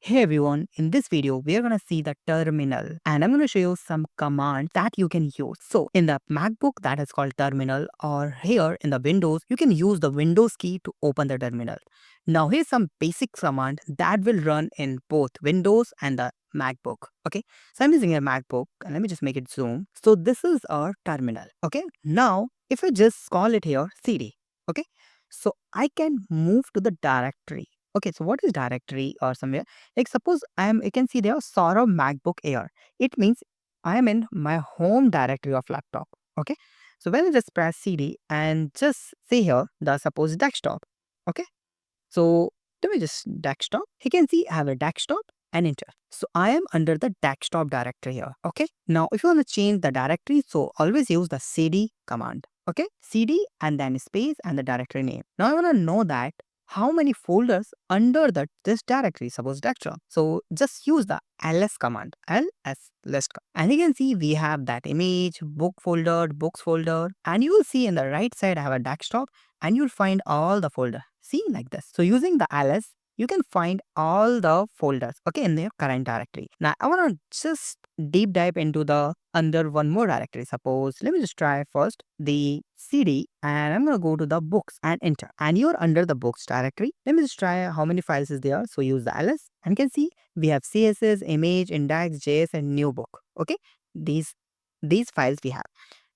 Hey everyone, in this video, we are going to see the terminal and I'm going to show you some commands that you can use. So in the MacBook that is called terminal, or here in the Windows, you can use the Windows key to open the terminal. Now here's some basic command that will run in both Windows and the MacBook. Okay, so I'm using a MacBook and let me just make it zoom. So this is our terminal. Okay, now if I just call it here CD, okay, so I can move to the directory. Okay, so what is directory or somewhere? Like suppose you can see there Saurav MacBook Air. It means I am in my home directory of laptop. Okay. So when I just press CD and just say here the suppose desktop. Okay. So let me just desktop. You can see I have a desktop and enter. So I am under the desktop directory here. Okay. Now if you want to change the directory, so always use the CD command. Okay. CD and then space and the directory name. Now I want to know that how many folders under this directory, suppose desktop. So just use the ls command, ls list. And you can see we have that image, book folder, books folder, and you will see in the right side I have a desktop and you'll find all the folder. See like this. So using the ls, you can find all the folders, okay, in their current directory. Now I want to just deep dive into the under one more directory. Suppose let me just try first the CD and I'm gonna go to the books and enter. And you're under the books directory. Let me just try how many files is there. So use the ls and you can see we have CSS, image, index, JS, and new book. Okay, these files we have.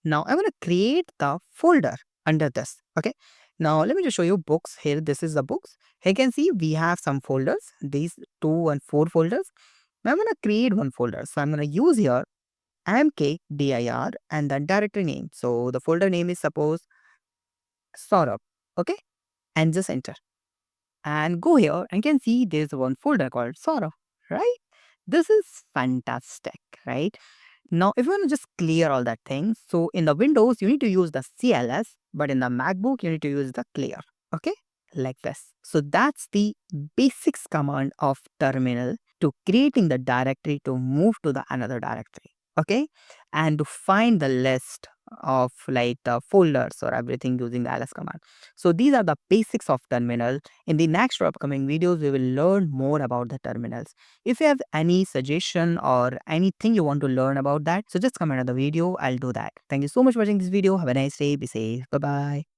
Now I'm gonna create the folder under this. Okay. Now let me just show you books here. This is the books. Here you can see we have some folders. These 2 and 4 folders. Now I'm gonna create one folder. So I'm gonna use here mkdir and the directory name. So the folder name is suppose Saurabh. Okay. And just enter. And go here and you can see there's one folder called Saurabh. Right? This is fantastic, right? Now, if you want to just clear all that things, so in the Windows, you need to use the CLS, but in the MacBook, you need to use the clear. Okay, like this. So that's the basics command of terminal to creating the directory to move to the another directory. Okay, and to find the list of like the folders or everything using the ls command. So these are the basics of terminal. In the next or upcoming videos, we will learn more about the terminals. If you have any suggestion or anything you want to learn about that, so just comment on the video. I'll do that. Thank you so much for watching this video. Have a nice day. Be safe. Bye bye.